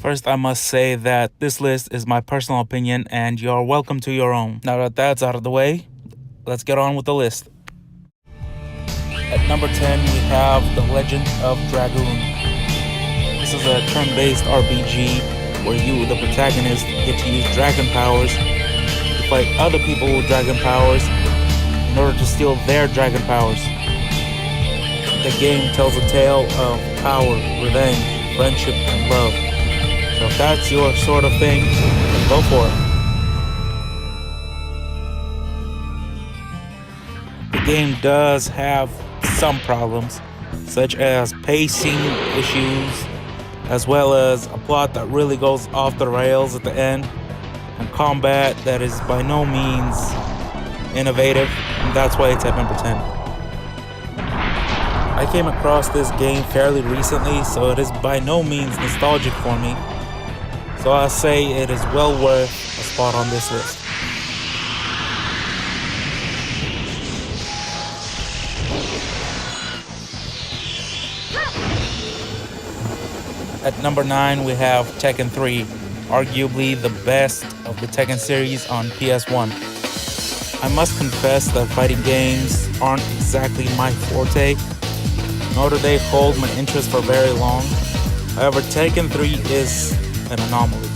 First, I must say that this list is my personal opinion and you're welcome to your own. Now that that's out of the way, let's get on with the list. At number 10, we have The Legend of Dragoon. This is a turn-based RPG where you, the protagonist, get to use dragon powers to fight other people with dragon powers in order to steal their dragon powers. The game tells a tale of power, revenge, friendship, and love. So if that's your sort of thing, then go for it. The game does have some problems, such as pacing issues, as well as a plot that really goes off the rails at the end, and combat that is by no means innovative, and that's why it's at number 10. I came across this game fairly recently, so it is by no means nostalgic for me. So I'll say it is well worth a spot on this list. At number 9, we have Tekken 3, arguably the best of the Tekken series on ps1. I must confess that fighting games aren't exactly my forte, nor do they hold my interest for very long. However, Tekken 3 is an anomaly.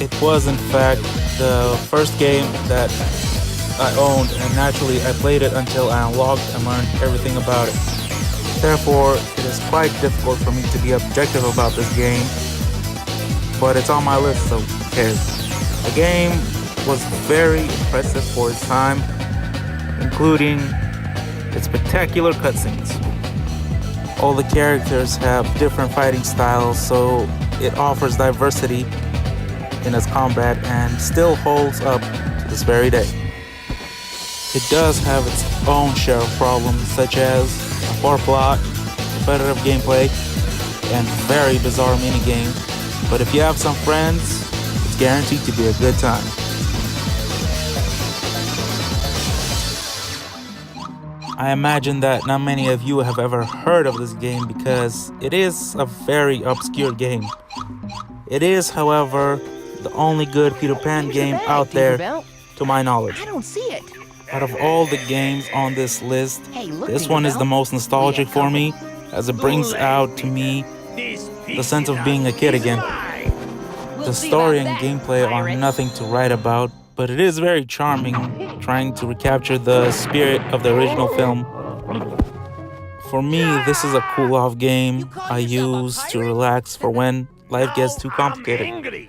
It was, in fact, the first game that I owned, and naturally I played it until I unlocked and learned everything about it. Therefore, it is quite difficult for me to be objective about this game, but it's on my list, so who cares? The game was very impressive for its time, including its spectacular cutscenes. All the characters have different fighting styles, so it offers diversity in its combat and still holds up to this very day. It does have its own share of problems, such as a poor plot, repetitive gameplay, and very bizarre minigames, but if you have some friends, it's guaranteed to be a good time. I imagine that not many of you have ever heard of this game because it is a very obscure game. It is, however, the only good Peter Pan game out there, to my knowledge. I don't see it. Out of all the games on this list, this one is the most nostalgic for me, as it brings out to me the sense of being a kid again. The story and gameplay are nothing to write about, but it is very charming, trying to recapture the spirit of the original film. For me, this is a cool-off game I use to relax for when life gets too complicated.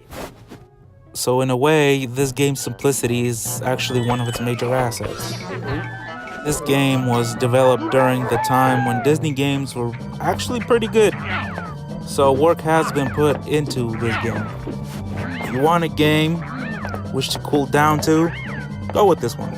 So in a way, this game's simplicity is actually one of its major assets. This game was developed during the time when Disney games were actually pretty good. So work has been put into this game. If you want a game which to cool down to, go with this one.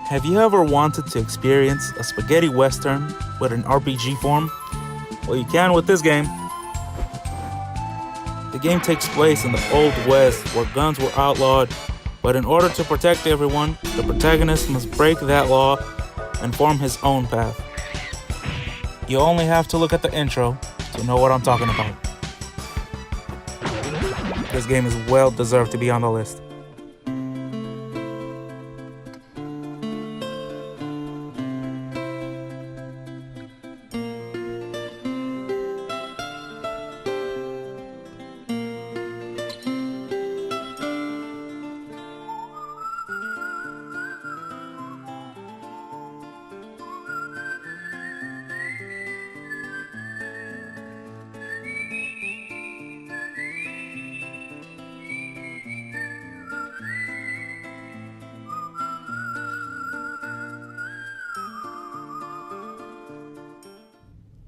Have you ever wanted to experience a spaghetti western with an RPG form? Well, you can with this game. The game takes place in the Old West where guns were outlawed, but in order to protect everyone, the protagonist must break that law and form his own path. You only have to look at the intro to know what I'm talking about. This game is well deserved to be on the list.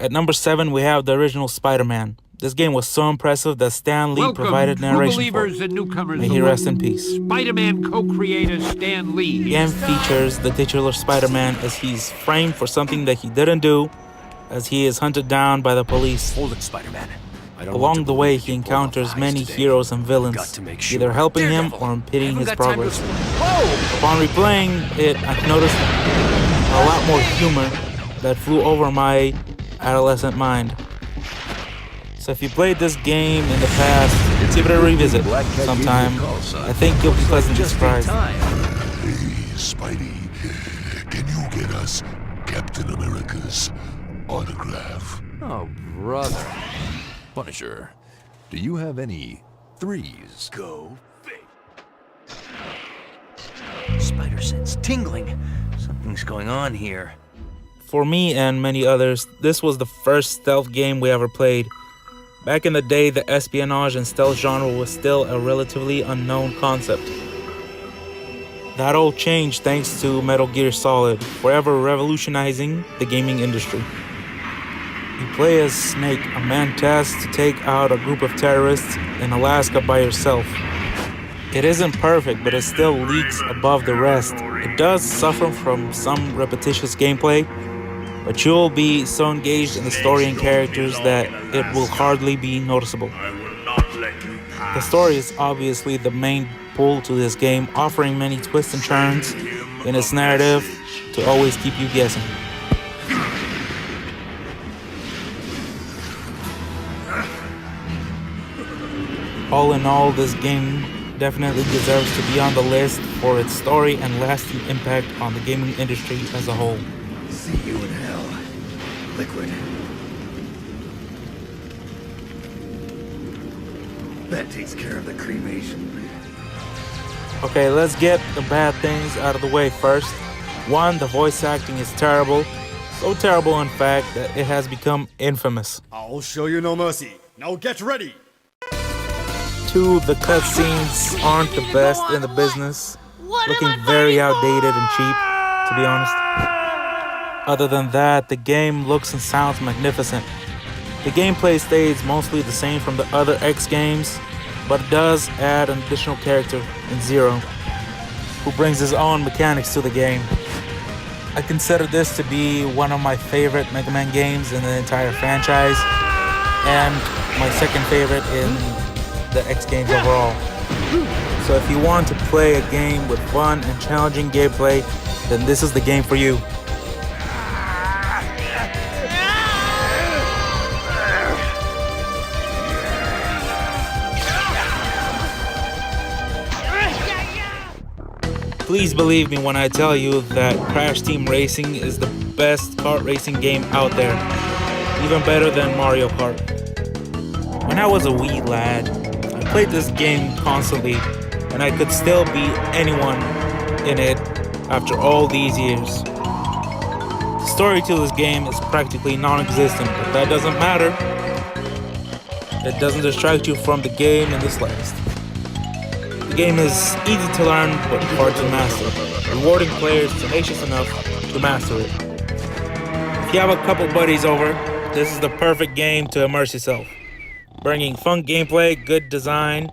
At number 7, we have the original Spider-Man. This game was so impressive that Stan Lee provided narration for it. And newcomers. May he rest in peace. Spider-Man co-creator Stan Lee. The game features the titular Spider-Man as he's framed for something that he didn't do, as he is hunted down by the police. Hold it, Spider-Man. I don't want Along to the way, believe he you pulled off encounters the many heist today. heroes and Got villains, to make sure. either helping him Daredevil. or impeding his Haven't got time to progress. explain. Whoa! Upon replaying it, I noticed a lot more humor that flew over my adolescent mind. So if you played this game in the past, give it a revisit sometime. I think you'll be pleasantly surprised. Hey, Spidey, can you get us Captain America's autograph? Oh, brother. Punisher, do you have any threes? Go big. Spider sense tingling. Something's going on here. For me and many others, this was the first stealth game we ever played. Back in the day, the espionage and stealth genre was still a relatively unknown concept. That all changed thanks to Metal Gear Solid, forever revolutionizing the gaming industry. You play as Snake, a man tasked to take out a group of terrorists in Alaska by yourself. It isn't perfect, but it still leagues above the rest. It does suffer from some repetitious gameplay, but you'll be so engaged in the story and characters that it will hardly be noticeable. The story is obviously the main pull to this game, offering many twists and turns in its narrative to always keep you guessing. All in all, this game definitely deserves to be on the list for its story and lasting impact on the gaming industry as a whole. See you in hell, Liquid. That takes care of the cremation. Okay, let's get the bad things out of the way first. 1, the voice acting is terrible. So terrible, in fact, that it has become infamous. I'll show you no mercy. Now get ready. 2, the cutscenes aren't the best in the business, looking very outdated and cheap, to be honest. Other than that, the game looks and sounds magnificent. The gameplay stays mostly the same from the other X games, but it does add an additional character in Zero, who brings his own mechanics to the game. I consider this to be one of my favorite Mega Man games in the entire franchise, and my second favorite in the X games overall. So if you want to play a game with fun and challenging gameplay, then this is the game for you. Please believe me when I tell you that Crash Team Racing is the best kart racing game out there, even better than Mario Kart. When I was a wee lad, I played this game constantly, and I could still beat anyone in it after all these years. The story to this game is practically non-existent, but that doesn't matter. It doesn't distract you from the game in the slightest. The game is easy to learn, but hard to master, rewarding players tenacious enough to master it. If you have a couple buddies over, this is the perfect game to immerse yourself, bringing fun gameplay, good design,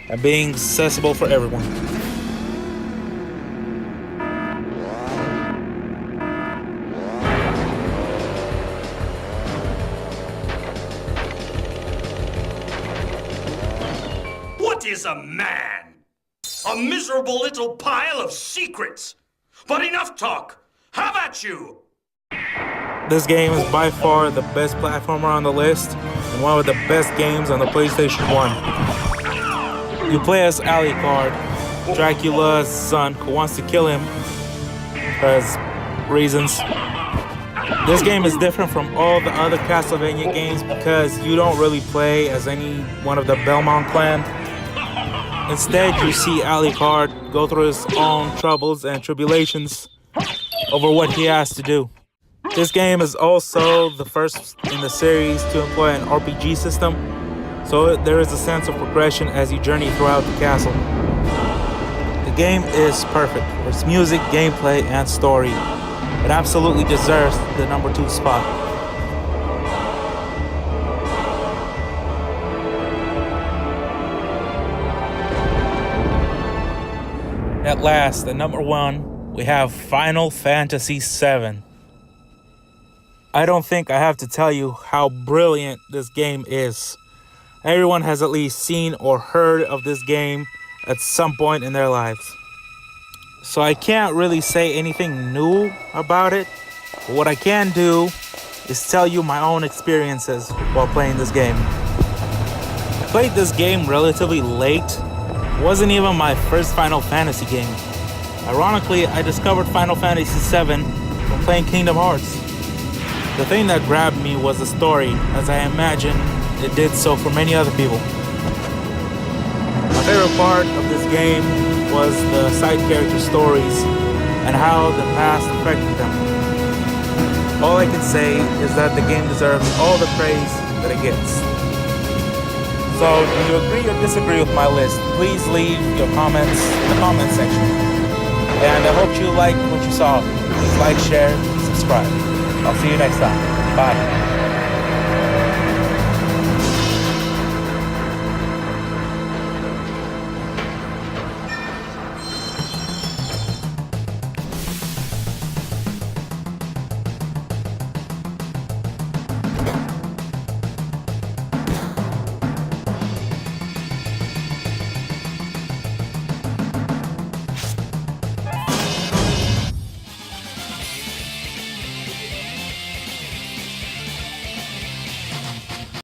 and being accessible for everyone. What is a man? A miserable little pile of secrets. But enough talk. Have at you! This game is by far the best platformer on the list, and one of the best games on the PlayStation 1. You play as Alucard, Dracula's son, who wants to kill him because reasons. This game is different from all the other Castlevania games because you don't really play as any one of the Belmont clan. Instead, you see Alucard go through his own troubles and tribulations over what he has to do. This game is also the first in the series to employ an RPG system, so there is a sense of progression as you journey throughout the castle. The game is perfect for its music, gameplay, and story. It absolutely deserves the number 2 spot. At last, at number 1, we have Final Fantasy VII. I don't think I have to tell you how brilliant this game is. Everyone has at least seen or heard of this game at some point in their lives. So I can't really say anything new about it. But what I can do is tell you my own experiences while playing this game. I played this game relatively late. It wasn't even my first Final Fantasy game. Ironically, I discovered Final Fantasy VII from playing Kingdom Hearts. The thing that grabbed me was the story, as I imagine it did so for many other people. My favorite part of this game was the side character stories and how the past affected them. All I can say is that the game deserves all the praise that it gets. So, do you agree or disagree with my list? Please leave your comments in the comment section. And I hope you liked what you saw. Please like, share, subscribe. I'll see you next time. Bye.